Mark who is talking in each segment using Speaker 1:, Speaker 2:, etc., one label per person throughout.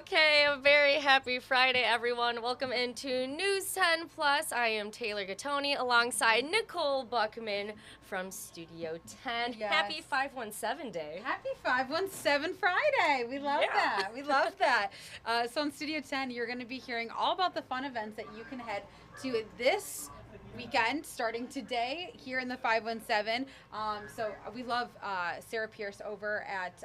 Speaker 1: Okay, a very happy Friday, everyone. Welcome into News 10 Plus. I am Taylor Gattoni alongside Nicole Buckman from Studio 10.
Speaker 2: Yes.
Speaker 1: Happy 517 Day.
Speaker 2: Happy 517 Friday. We love that. We love that. So in Studio 10, you're going to be hearing all about the fun events that you can head to this weekend starting today here in the 517. So we love Sarah Pierce over at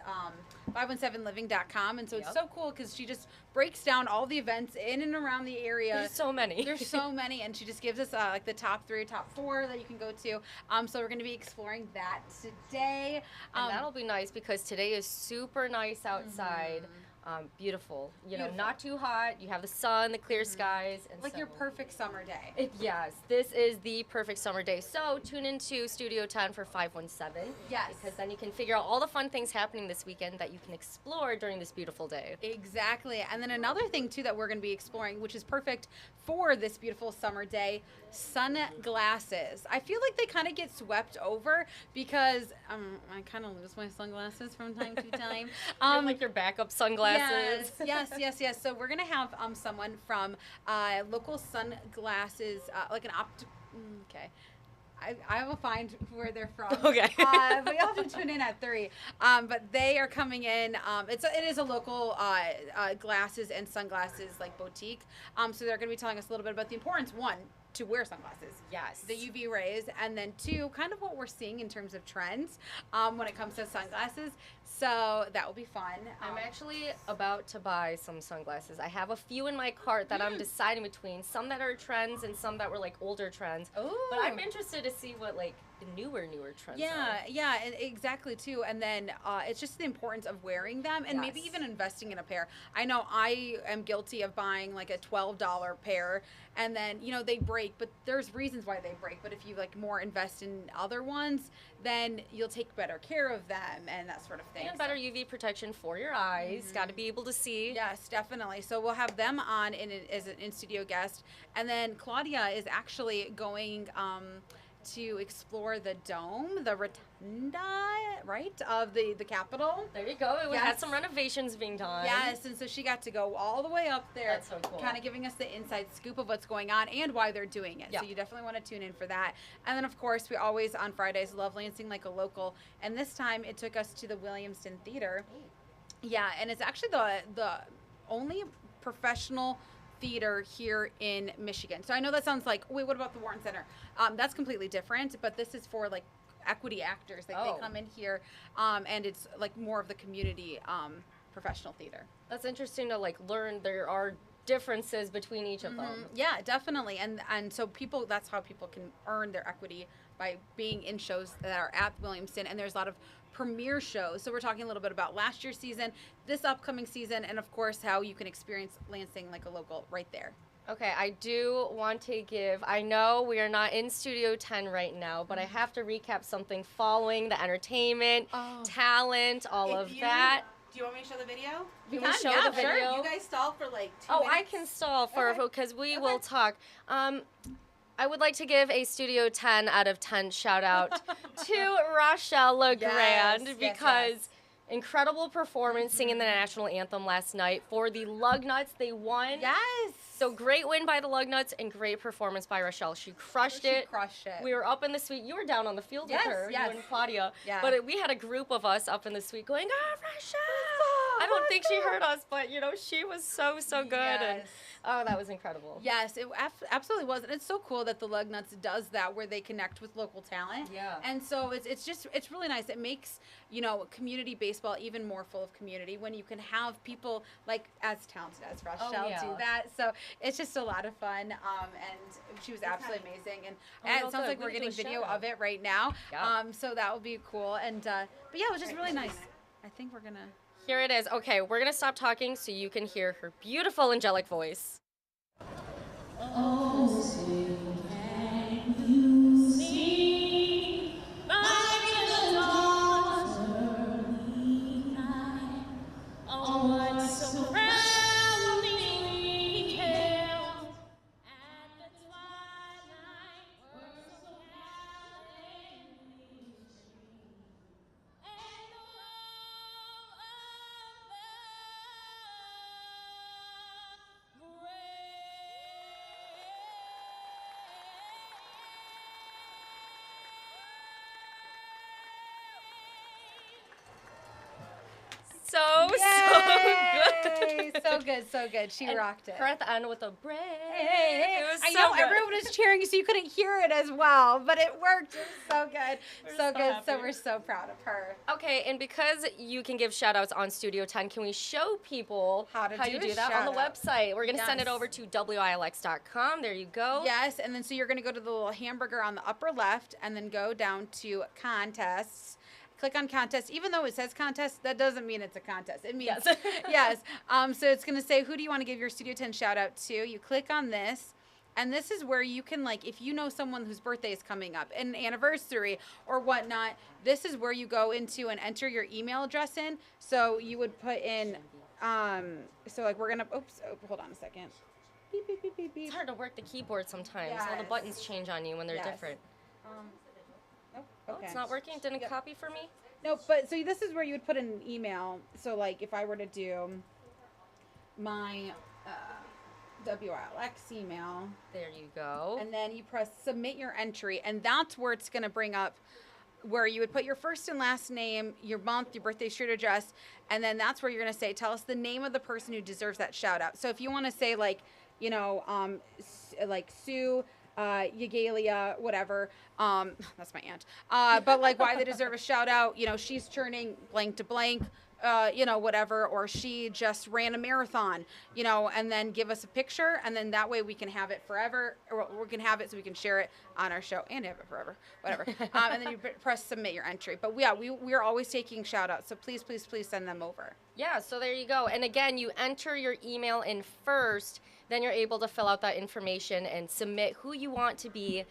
Speaker 2: 517living.com, and so it's so cool because she just breaks down all the events in and around the area.
Speaker 1: There's so many.
Speaker 2: There's so many, and she just gives us like the top 3 or top 4 that you can go to. So we're going to be exploring that today.
Speaker 1: And that'll be nice because today is super nice outside. Beautiful, not too hot. You have the sun, the clear skies, and
Speaker 2: like your perfect summer day.
Speaker 1: Yes, this is the perfect summer day. So tune into Studio 10 for 517.
Speaker 2: Yes,
Speaker 1: because then you can figure out all the fun things happening this weekend that you can explore during this beautiful day.
Speaker 2: Exactly. And then another thing too that we're going to be exploring, which is perfect for this beautiful summer day, sunglasses. I feel like they kind of get swept over because I kind of lose my sunglasses from time to time.
Speaker 1: Like your backup sunglasses.
Speaker 2: Yes. So we're gonna have someone from local sunglasses, like an okay. I will find where they're from.
Speaker 1: Okay.
Speaker 2: But you'll have to tune in at 3. But they are coming in. It is a local glasses and sunglasses like boutique. So they're going to be telling us a little bit about the importance, 1, to wear sunglasses.
Speaker 1: Yes.
Speaker 2: The UV rays, and then 2, kind of what we're seeing in terms of trends when it comes to sunglasses. So that will be fun.
Speaker 1: I'm actually about to buy some sunglasses. I have a few in my cart that I'm deciding between. Some that are trends and some that were like older trends.
Speaker 2: Ooh.
Speaker 1: But I'm interested to see what like the newer trends are.
Speaker 2: Yeah, exactly too. And then it's just the importance of wearing them and maybe even investing in a pair. I know I am guilty of buying like a $12 pair and then, they break, but there's reasons why they break. But if you like more invest in other ones, then you'll take better care of them and that sort of thing.
Speaker 1: And better UV protection for your eyes. Got to be able to see.
Speaker 2: Yes, definitely. So we'll have them on as an in-studio guest. And then Claudia is actually going to explore the dome, the rotunda, right, of the Capitol.
Speaker 1: There you go. It had some renovations being done.
Speaker 2: Yes, and so she got to go all the way up there.
Speaker 1: That's so cool.
Speaker 2: Kind of giving us the inside scoop of what's going on and why they're doing it.
Speaker 1: Yeah.
Speaker 2: So you definitely want to tune in for that. And then, of course, we always, on Fridays, love Lansing like a local. And this time, it took us to the Williamston Theater. Yeah, and it's actually the only professional theater here in Michigan. So I know that sounds like, wait, what about the Warren Center? That's completely different, but this is for like equity actors. Like they come in here, and it's like more of the community professional theater.
Speaker 1: That's interesting to like learn there are differences between each of them.
Speaker 2: Yeah, definitely. And so that's how people can earn their equity, by being in shows that are at Williamston. And there's a lot of premiere shows. So we're talking a little bit about last year's season, this upcoming season, and of course how you can experience Lansing like a local right there.
Speaker 1: Okay, I do want to I know we are not in Studio 10 right now, but I have to recap something following the entertainment, talent, all of that.
Speaker 2: Do you want me to show the video?
Speaker 1: You can show the video.
Speaker 2: Sure. You guys stall for like 2 minutes.
Speaker 1: I can stall because we will talk. I would like to give a Studio 10 out of 10 shout out to Rochelle LeGrand because incredible performance singing the national anthem last night for the Lugnuts. They won.
Speaker 2: Yes.
Speaker 1: So great win by the Lugnuts and great performance by Rochelle. She crushed it. We were up in the suite. You were down on the field with her. You and Claudia.
Speaker 2: Yeah.
Speaker 1: But we had a group of us up in the suite going, Rochelle! I don't think she heard us, but she was so good. And that was incredible.
Speaker 2: Yes, it absolutely was. And it's so cool that the Lugnuts does that, where they connect with local talent.
Speaker 1: Yeah.
Speaker 2: And so it's really nice. It makes, community baseball even more full of community when you can have people like as talented as Rochelle do that. So it's just a lot of fun. And she was absolutely amazing. And it sounds like we're getting video of it right now.
Speaker 1: Yeah.
Speaker 2: So that will be cool. And but yeah, it was just really nice. I think we're gonna.
Speaker 1: Here it is. Okay, we're going to stop talking so you can hear her beautiful angelic voice.
Speaker 3: Oh, can you see my daughter night? Oh, what so proudly we hailed at the twilight, so heavenly and all above.
Speaker 2: Yay! So good, so good. She rocked it.
Speaker 1: Her at the end with a break.
Speaker 2: Hey,
Speaker 1: It was
Speaker 2: I
Speaker 1: so
Speaker 2: know
Speaker 1: good.
Speaker 2: everyone was cheering, so you couldn't hear it as well, but it worked. It was so good,
Speaker 1: We're
Speaker 2: so
Speaker 1: so
Speaker 2: good.
Speaker 1: happy.
Speaker 2: So we're so proud of her.
Speaker 1: Okay, and because you can give shout outs on Studio 10, can we show people
Speaker 2: How to
Speaker 1: you
Speaker 2: do
Speaker 1: do
Speaker 2: a
Speaker 1: that on the
Speaker 2: shout-out.
Speaker 1: website? We're going to send it
Speaker 2: Yes.
Speaker 1: over to WILX.com. There you go.
Speaker 2: Yes, and then so you're going to go to the little hamburger on the upper left, and then go down to contests. Click on contest. Even though it says contest, that doesn't mean it's a contest. It means
Speaker 1: Yes.
Speaker 2: yes. So it's going to say, who do you want to give your Studio 10 shout out to? You click on this. And this is where you can, like, if you know someone whose birthday is coming up, an anniversary or whatnot, this is where you go into and enter your email address in. So you would put in, so like we're going to, hold on a second. Beep, beep, beep, beep, beep.
Speaker 1: It's hard to work the keyboard sometimes. All the
Speaker 2: Yes.
Speaker 1: buttons change on you when they're
Speaker 2: Yes.
Speaker 1: different.
Speaker 2: Nope,
Speaker 1: Oh,
Speaker 2: okay.
Speaker 1: it's not working? Didn't
Speaker 2: Yep.
Speaker 1: copy for me?
Speaker 2: No, but so this is where you would put in an email. So like if I were to do my WILX email,
Speaker 1: There you go.
Speaker 2: and then you press submit your entry, and that's where it's going to bring up where you would put your first and last name, your month, your birthday, street address, and then that's where you're going to say, tell us the name of the person who deserves that shout out. So if you want to say like, you know, like Sue, Yagalia, whatever, that's my aunt, but like why they deserve a shout out, you know, she's turning blank to blank, you know, whatever, or she just ran a marathon, you know, and then give us a picture, and then that way we can have it forever, or we can have it so we can share it on our show and have it forever, whatever. And then you press submit your entry. But yeah, we're always taking shout outs, so please, please, please send them over.
Speaker 1: Yeah, so there you go. And again, you enter your email in first, then you're able to fill out that information and submit who you want to be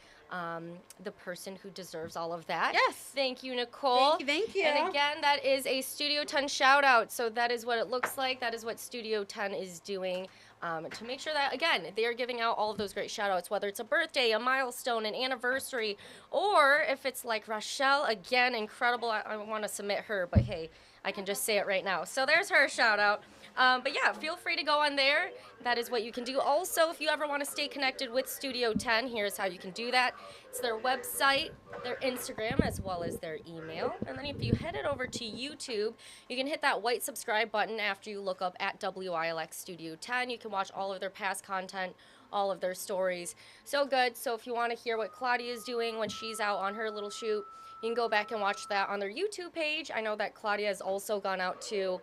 Speaker 1: the person who deserves all of that.
Speaker 2: Yes.
Speaker 1: Thank you, Nicole.
Speaker 2: Thank you.
Speaker 1: And again, that is a Studio 10 shout out. So that is what it looks like. That is what Studio 10 is doing to make sure that, again, they are giving out all of those great shout outs, whether it's a birthday, a milestone, an anniversary, or if it's like Rochelle, again, incredible. I want to submit her, but hey, I can just say it right now. So there's her shout out. But yeah, feel free to go on there. That is what you can do. Also, if you ever want to stay connected with Studio 10, here's how you can do that. It's their website, their Instagram, as well as their email. And then if you head it over to YouTube, you can hit that white subscribe button after you look up at WILX Studio 10. You can watch all of their past content, all of their stories. So good. So if you want to hear what Claudia is doing when she's out on her little shoot, you can go back and watch that on their YouTube page. I know that Claudia has also gone out to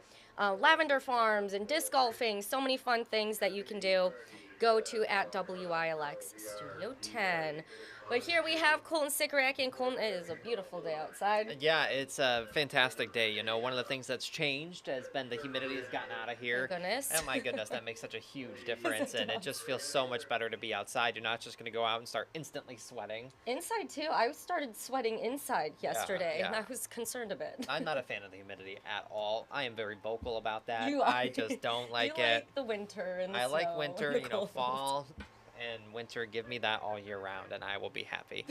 Speaker 1: lavender farms and disc golfing. So many fun things that you can do. Go to at WILX Studio 10. But here we have Colton Cichoracki, and Colton, it is a beautiful day outside.
Speaker 4: Yeah, it's a fantastic day. You know, one of the things that's changed has been the humidity has gotten out of here.
Speaker 1: Thank goodness.
Speaker 4: Oh my goodness, that makes such a huge difference, and it just feels so much better to be outside. You're not just going to go out and start instantly sweating.
Speaker 1: Inside too. I started sweating inside yesterday, and
Speaker 4: yeah.
Speaker 1: I was concerned a bit.
Speaker 4: I'm not a fan of the humidity at all. I am very vocal about that.
Speaker 1: You are.
Speaker 4: I just don't like
Speaker 1: you
Speaker 4: it.
Speaker 1: like the winter and the
Speaker 4: I like
Speaker 1: snow
Speaker 4: winter,
Speaker 1: and the
Speaker 4: you know,
Speaker 1: cold.
Speaker 4: fall and winter. Give me that all year round, and I will be happy.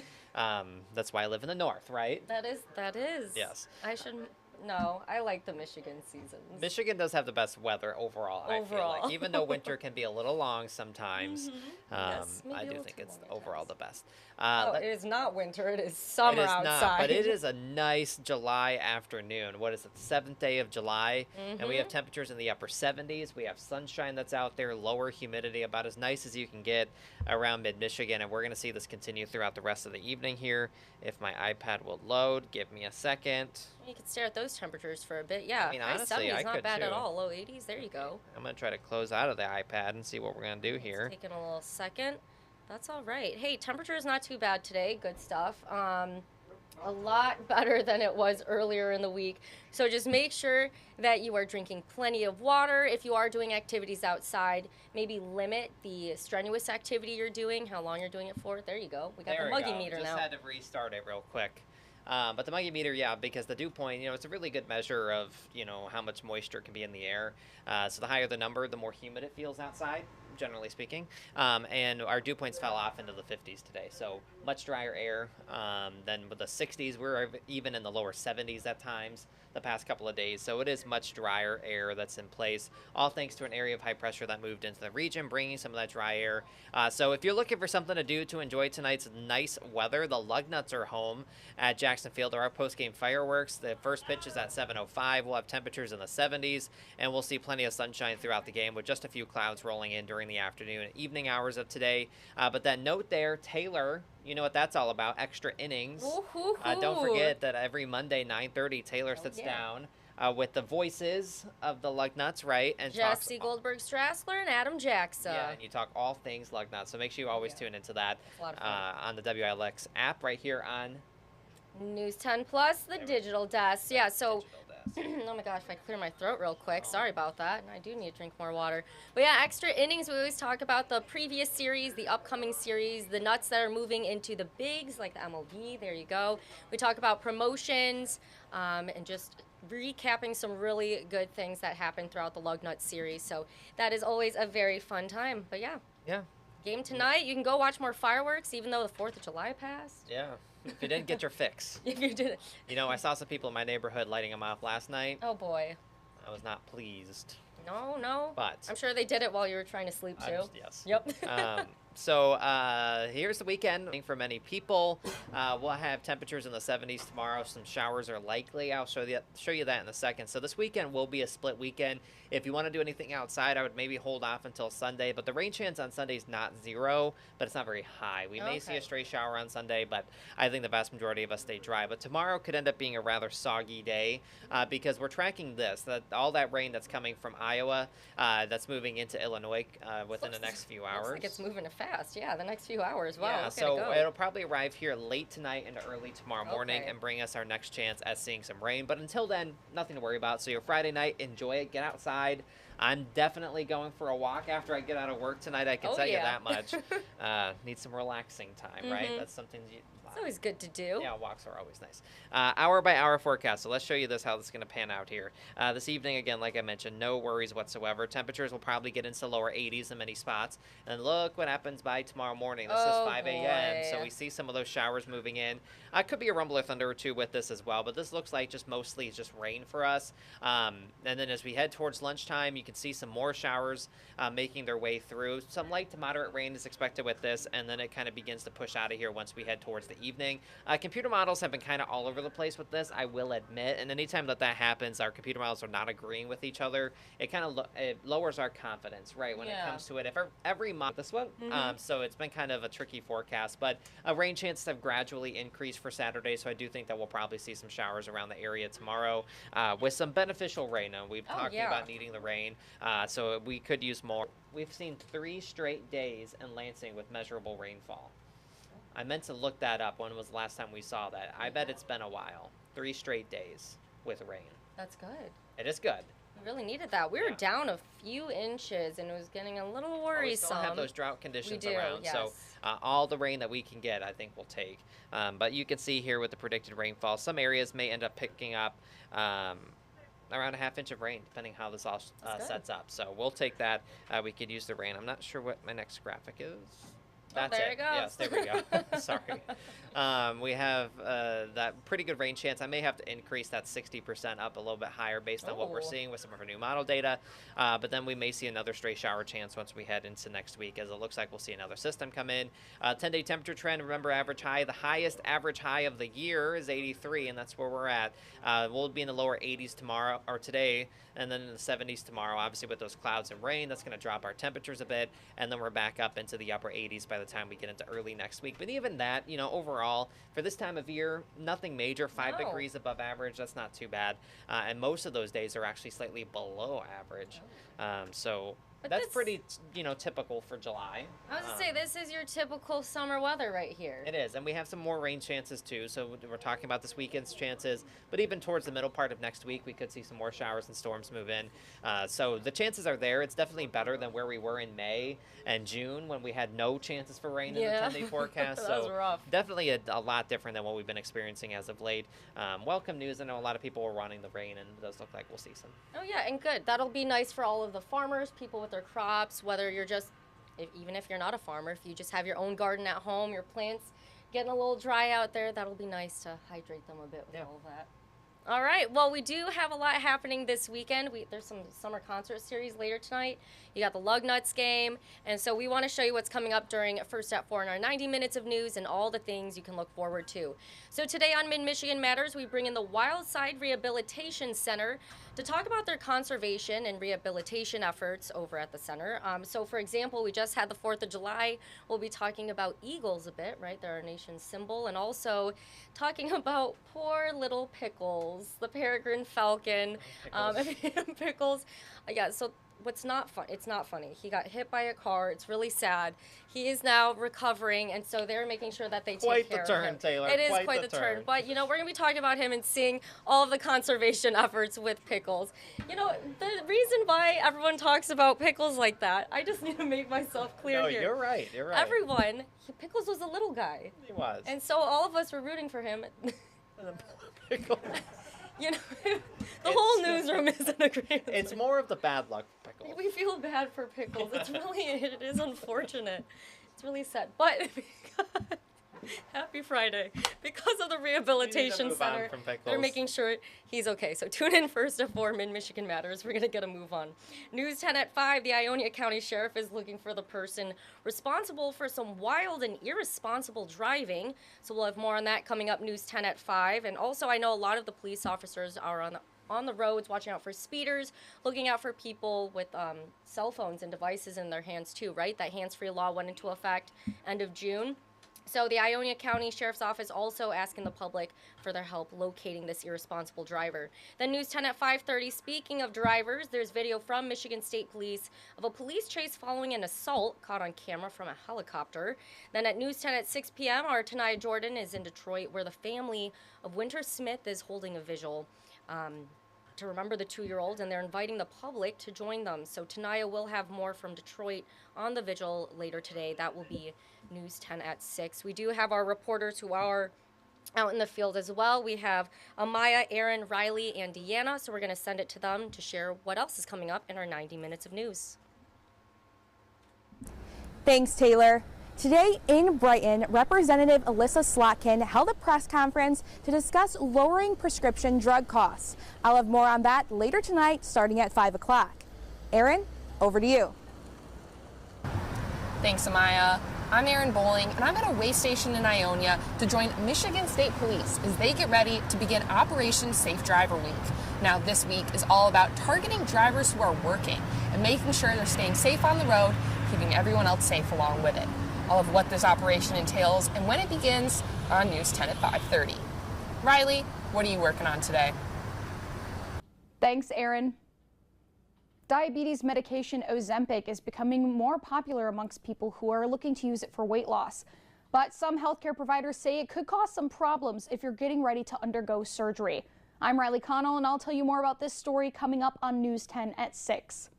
Speaker 4: That's why I live in the north, right?
Speaker 1: That is.
Speaker 4: Yes.
Speaker 1: I should. No, I like the Michigan seasons.
Speaker 4: Michigan does have the best weather overall, I feel
Speaker 1: Overall.
Speaker 4: like. Even though winter can be a little long sometimes,
Speaker 1: Yes, maybe
Speaker 4: I
Speaker 1: a
Speaker 4: do
Speaker 1: little
Speaker 4: think
Speaker 1: too
Speaker 4: it's
Speaker 1: long at
Speaker 4: overall
Speaker 1: times.
Speaker 4: the best.
Speaker 1: Oh,
Speaker 4: Let-
Speaker 1: it is not winter. It is
Speaker 4: it
Speaker 1: summer
Speaker 4: is
Speaker 1: outside.
Speaker 4: not, but it is a nice July afternoon. What is it, the 7th day of July? And we have temperatures in the upper 70s. We have sunshine that's out there, lower humidity, about as nice as you can get around mid-Michigan. And we're going to see this continue throughout the rest of the evening here. If my iPad will load, give me a second.
Speaker 1: You could stare at those temperatures for a bit. Yeah,
Speaker 4: I mean,
Speaker 1: high
Speaker 4: honestly,
Speaker 1: 70s
Speaker 4: I
Speaker 1: not
Speaker 4: could
Speaker 1: bad at
Speaker 4: too.
Speaker 1: all. Low 80s. There you go.
Speaker 4: I'm going to try to close out of the iPad and see what we're going to do here.
Speaker 1: Taking a little second. That's all right. Hey, temperature is not too bad today. Good stuff. A lot better than it was earlier in the week. So just make sure that you are drinking plenty of water. If you are doing activities outside, maybe limit the strenuous activity you're doing, how long you're doing it for. There you go. We got
Speaker 4: There
Speaker 1: the
Speaker 4: we
Speaker 1: muggy
Speaker 4: go.
Speaker 1: meter
Speaker 4: Just
Speaker 1: now.
Speaker 4: had to restart it real quick. But the muggy meter, yeah, because the dew point, you know, it's a really good measure of, you know, how much moisture can be in the air. So the higher the number, the more humid it feels outside, generally speaking. And our dew points fell off into the 50s today. So much drier air than with the 60s. We're even in the lower 70s at times the past couple of days. So it is much drier air that's in place, all thanks to an area of high pressure that moved into the region, bringing some of that dry air. So if you're looking for something to do to enjoy tonight's nice weather, the Lugnuts are home at Jackson Field. There are post-game fireworks. The first pitch is at 7:05. We'll have temperatures in the 70s, and we'll see plenty of sunshine throughout the game with just a few clouds rolling in during the afternoon and evening hours of today. But that note there, Taylor, you know what that's all about, extra innings. Don't forget that every Monday, 9:30, Taylor sits down with the voices of the Lugnuts, right? And
Speaker 1: Jesse Goldberg-Strassler and Adam Jackson.
Speaker 4: Yeah, and you talk all things Lugnuts. So make sure you always tune into that on the WILX app right here on
Speaker 1: News 10 Plus, the digital desk. Yeah, so oh my gosh, if I clear my throat real quick. Sorry about that. I do need to drink more water. But yeah, extra innings. We always talk about the previous series, the upcoming series, the nuts that are moving into the bigs, like the MLB. There you go. We talk about promotions and just recapping some really good things that happened throughout the Lugnut series. So that is always a very fun time. But yeah. Game tonight. You can go watch more fireworks, even though the 4th of July passed.
Speaker 4: Yeah. If you didn't get your fix.
Speaker 1: If you did.
Speaker 4: You know, I saw some people in my neighborhood lighting them off last night.
Speaker 1: Oh, boy.
Speaker 4: I was not pleased.
Speaker 1: No.
Speaker 4: But
Speaker 1: I'm sure they did it while you were trying to sleep, too.
Speaker 4: Yes.
Speaker 1: Yep.
Speaker 4: So here's the weekend for many people. We'll have temperatures in the 70s tomorrow. Some showers are likely. I'll show you that in a second. So this weekend will be a split weekend. If you want to do anything outside, I would maybe hold off until Sunday. But the rain chance on Sunday is not 0, but it's not very high. We may see a stray shower on Sunday, but I think the vast majority of us stay dry. But tomorrow could end up being a rather soggy day because we're tracking all that rain that's coming from Iowa that's moving into Illinois within the next few hours.
Speaker 1: Looks like it's moving fast. Yeah, the next few hours. Wow.
Speaker 4: Yeah, so it'll probably arrive here late tonight into early tomorrow morning and bring us our next chance at seeing some rain. But until then, nothing to worry about. So your Friday night, enjoy it. Get outside. I'm definitely going for a walk after I get out of work tonight. I can tell you that much. Need some relaxing time, right? That's something
Speaker 1: it's always good to do.
Speaker 4: Yeah, walks are always nice. Hour by hour forecast. So let's show you how this is going to pan out here. This evening, again, like I mentioned, no worries whatsoever. Temperatures will probably get into lower 80s in many spots. And look what happens by tomorrow morning. This is 5 a.m. So we see some of those showers moving in. Could be a rumble or thunder or two with this as well. But this looks like mostly just rain for us. And then as we head towards lunchtime, you can see some more showers making their way through. Some light to moderate rain is expected with this. And then it kind of begins to push out of here once we head towards the evening. Computer models have been kind of all over the place with this, I will admit. And anytime that happens, our computer models are not agreeing with each other. It kind of it lowers our confidence, right, when it comes to it. If every month, this one, so it's been kind of a tricky forecast. But rain chances have gradually increased for Saturday, so I do think that we'll probably see some showers around the area tomorrow with some beneficial rain. And we've talked about needing the rain, so we could use more. We've seen 3 straight days in Lansing with measurable rainfall. I meant to look that up. When was the last time we saw that? I bet it's been a while. 3 straight days with rain.
Speaker 1: That's good.
Speaker 4: It is good.
Speaker 1: We really needed that. We were down a few inches, and it was getting a little worrisome.
Speaker 4: We still have those drought conditions around.
Speaker 1: Yes.
Speaker 4: So all the rain that we can get, I think we'll take. But you can see here with the predicted rainfall, some areas may end up picking up around a ½ inch of rain, depending how this all sets up. So we'll take that. We could use the rain. I'm not sure what my next graphic is. That's
Speaker 1: there
Speaker 4: it.
Speaker 1: it goes.
Speaker 4: Yes, there we go. Sorry. We have that pretty good rain chance. I may have to increase that 60% up a little bit higher based on what we're seeing with some of our new model data. But then we may see another stray shower chance once we head into next week, as it looks like we'll see another system come in. 10-day temperature trend, remember average high. The highest average high of the year is 83, and that's where we're at. We'll be in the lower 80s tomorrow or today, and then in the 70s tomorrow. Obviously with those clouds and rain, that's going to drop our temperatures a bit, and then we're back up into the upper 80s by the time we get into early next week. But even that, overall, for this time of year, nothing major. 5 degrees above average, that's not too bad. And most of those days are actually slightly below average. So But that's pretty, typical for July.
Speaker 1: I was going to say, this is your typical summer weather right here.
Speaker 4: It is, and we have some more rain chances too. So we're talking about this weekend's chances, but even towards the middle part of next week, we could see some more showers and storms move in. So the chances are there. It's definitely better than where we were in May and June when we had no chances for rain in the 10-day forecast.
Speaker 1: That was rough.
Speaker 4: Definitely a lot different than what we've been experiencing as of late. Welcome news. I know a lot of people were wanting the rain, and it does look like we'll see some.
Speaker 1: Oh, yeah, and good. That'll be nice for all of the farmers, people with their crops, whether you're just, even if you're not a farmer, if you just have your own garden at home, your plants getting a little dry out there. That'll be nice to hydrate them a bit with
Speaker 4: Yeah.
Speaker 1: all of that. All right. Well, we do have a lot happening this weekend. There's some summer concert series later tonight. You got the Lugnuts game. And so we want to show you what's coming up during First at 4 in our 90 minutes of news and all the things you can look forward to. So today on Mid-Michigan Matters, we bring in the Wildside Rehabilitation Center to talk about their conservation and rehabilitation efforts over at the center. So for example, we just had the 4th of July. We'll be talking about eagles a bit, right? They're our nation's symbol. And also talking about poor little Pickles, the peregrine falcon. Pickles. Yeah, so what's not fun? It's not funny. He got hit by a car. It's really sad. He is now recovering, and so they're making sure that they take care of him.
Speaker 4: Quite the turn, Taylor.
Speaker 1: It is quite the turn. But, you know, we're going to be talking about him and seeing all of the conservation efforts with Pickles. You know, the reason why everyone talks about Pickles like that, I just need to make myself clear here.
Speaker 4: You're right. You're right.
Speaker 1: Everyone, Pickles was a little guy.
Speaker 4: He was.
Speaker 1: And so all of us were rooting for him.
Speaker 4: Pickles.
Speaker 1: You know, the whole newsroom is in agreement.
Speaker 4: It's more of the bad luck for Pickles.
Speaker 1: We feel bad for Pickles. It is unfortunate. It's really sad. But happy Friday. Because of the Rehabilitation Center, they're making sure he's okay. So tune in First at 4, Mid-Michigan Matters. We're going to get a move on. News 10 at 5, the Ionia County Sheriff is looking for the person responsible for some wild and irresponsible driving. So we'll have more on that coming up, News 10 at 5. And also, I know a lot of the police officers are on the roads, watching out for speeders, looking out for people with cell phones and devices in their hands too, right? That hands-free law went into effect end of June. So the Ionia County Sheriff's Office also asking the public for their help locating this irresponsible driver. Then News 10 at 5:30, speaking of drivers, there's video from Michigan State Police of a police chase following an assault caught on camera from a helicopter. Then at News 10 at 6 p.m., our Tanaya Jordan is in Detroit, where the family of Winter Smith is holding a vigil to remember the 2-year-old, and they're inviting the public to join them. So Tanaya will have more from Detroit on the vigil later today. That will be News 10 at 6. We do have our reporters who are out in the field as well. We have Amaya, Aaron, Riley, and Deanna, so we're going to send it to them to share what else is coming up in our 90 minutes of news.
Speaker 5: Thanks, Taylor. Today in Brighton, Representative Alyssa Slotkin held a press conference to discuss lowering prescription drug costs. I'll have more on that later tonight, starting at 5 o'clock. Aaron, over to you.
Speaker 6: Thanks, Amaya. I'm Aaron Bowling, and I'm at a way station in Ionia to join Michigan State Police as they get ready to begin Operation Safe Driver Week. Now, this week is all about targeting drivers who are working and making sure they're staying safe on the road, keeping everyone else safe along with it. All of what this operation entails and when it begins on News 10 at 5:30. Riley, what are you working on today?
Speaker 5: Thanks, Aaron. Diabetes medication Ozempic is becoming more popular amongst people who are looking to use it for weight loss. But some healthcare providers say it could cause some problems if you're getting ready to undergo surgery. I'm Riley Connell, and I'll tell you more about this story coming up on News 10 at 6.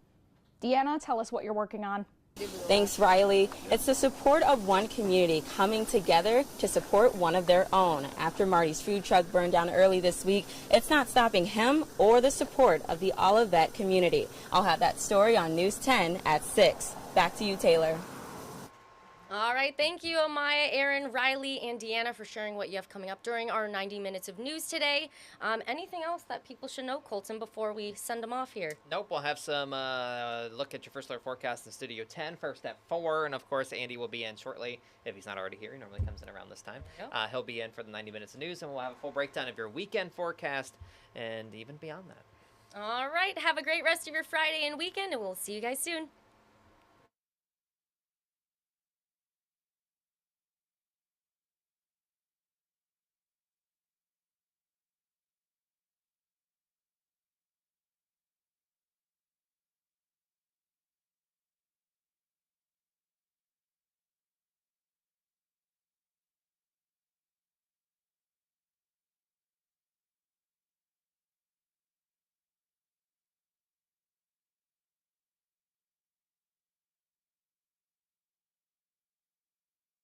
Speaker 5: Deanna, tell us what you're working on.
Speaker 7: Thanks, Riley. It's the support of one community coming together to support one of their own. After Marty's food truck burned down early this week, it's not stopping him or the support of the Olivet community. I'll have that story on News 10 at 6. Back to you, Taylor.
Speaker 1: All right, thank you, Amaya, Aaron, Riley, and Deanna for sharing what you have coming up during our 90 minutes of news today. Anything else that people should know, Colton, before we send them off here?
Speaker 4: Nope, we'll have some look at your first alert forecast in Studio 10, first at 4, and of course Andy will be in shortly, if he's not already here. He normally comes in around this time. He'll be in for the 90 minutes of news, and we'll have a full breakdown of your weekend forecast and even beyond that.
Speaker 1: All right, have a great rest of your Friday and weekend, and we'll see you guys soon.